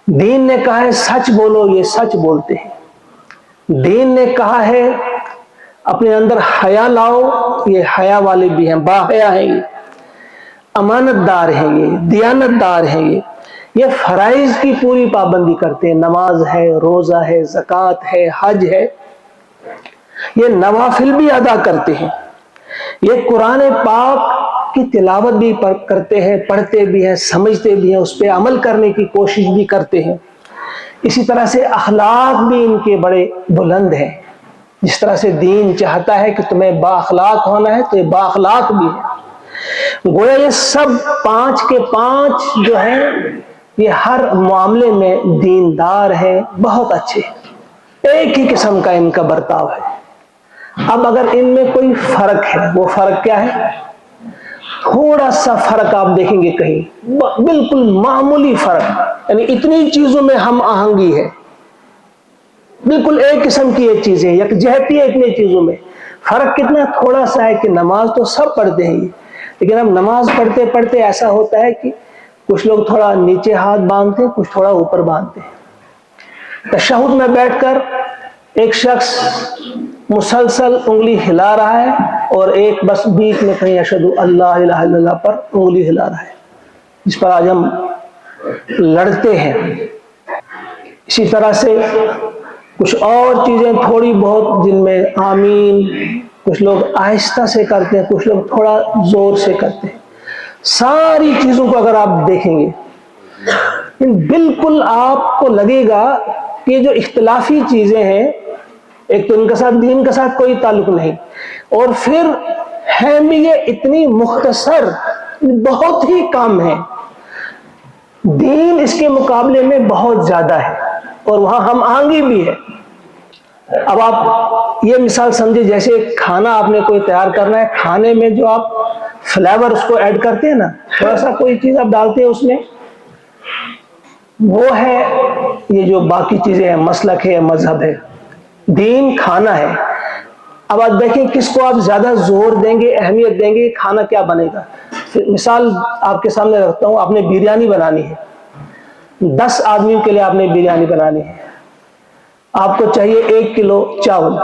دین نے کہا ہے سچ بولو، یہ سچ بولتے ہیں۔ دین نے کہا ہے اپنے اندر حیا لاؤ، یہ حیا والے بھی ہیں، با حیا ہیں، یہ امانت دار ہیں، یہ دیانت دار ہیں، یہ فرائض کی پوری پابندی کرتے ہیں، نماز ہے، روزہ ہے، زکوٰۃ ہے، حج ہے، یہ نوافل بھی ادا کرتے ہیں، یہ قرآن پاک کی تلاوت بھی کرتے ہیں، پڑھتے بھی ہیں، سمجھتے بھی ہیں، اس پہ عمل کرنے کی کوشش بھی کرتے ہیں۔ اسی طرح سے اخلاق بھی ان کے بڑے بلند ہیں، جس طرح سے دین چاہتا ہے کہ تمہیں با اخلاق ہونا ہے تو یہ با اخلاق بھی ہے۔ گویا یہ سب پانچ کے پانچ جو ہیں یہ ہر معاملے میں دیندار ہیں، بہت اچھے ہیں، ایک ہی قسم کا ان کا برتاؤ ہے۔ اب اگر ان میں کوئی فرق ہے، وہ فرق کیا ہے؟ تھوڑا سا فرق آپ دیکھیں گے کہیں، بالکل معمولی فرق، یعنی اتنی چیزوں میں ہم آہنگی ہے، بالکل ایک قسم کی یہ چیزیں، یکجہتی ہے اتنی چیزوں میں۔ فرق کتنا تھوڑا سا ہے کہ نماز تو سب پڑھتے ہیں، لیکن اب نماز پڑھتے پڑھتے ایسا ہوتا ہے کہ کچھ لوگ تھوڑا نیچے ہاتھ باندھتے ہیں، کچھ تھوڑا اوپر باندھتے ہیں۔ تشہد میں بیٹھ کر ایک شخص مسلسل انگلی ہلا رہا ہے اور ایک بس بیچ میں کہیں اشہد اللہ الہ الا اللہ پر انگلی ہلا رہا ہے، جس پر آج ہم لڑتے ہیں۔ اسی طرح سے کچھ اور چیزیں تھوڑی بہت جن میں آمین کچھ لوگ آہستہ سے کرتے ہیں، کچھ لوگ تھوڑا زور سے کرتے ہیں۔ ساری چیزوں کو اگر آپ دیکھیں گے بالکل آپ کو لگے گا کہ یہ جو اختلافی چیزیں ہیں، ایک تو ان کے ساتھ دین کے ساتھ کوئی تعلق نہیں، اور پھر ہیں بھی یہ اتنی مختصر، بہت ہی کم ہے۔ دین اس کے مقابلے میں بہت زیادہ ہے اور وہاں ہم آہنگی بھی ہے۔ اب آپ یہ مثال سمجھے، جیسے کھانا آپ نے کوئی تیار کرنا ہے، کھانے میں جو آپ فلیور اس کو ایڈ کرتے ہیں نا، تھوڑا سا کوئی چیز آپ ڈالتے ہیں اس میں، وہ ہے یہ جو باقی چیزیں ہیں، مسلک ہے، مذہب ہے۔ دین کھانا ہے۔ اب آپ دیکھیں کس کو آپ زیادہ زور دیں گے، اہمیت دیں گے، کھانا کیا بنے گا۔ مثال آپ کے سامنے رکھتا ہوں، آپ نے بریانی بنانی ہے، 10 آدمیوں کے لیے آپ نے بریانی بنانی ہے، آپ کو چاہیے 1 کلو چاول،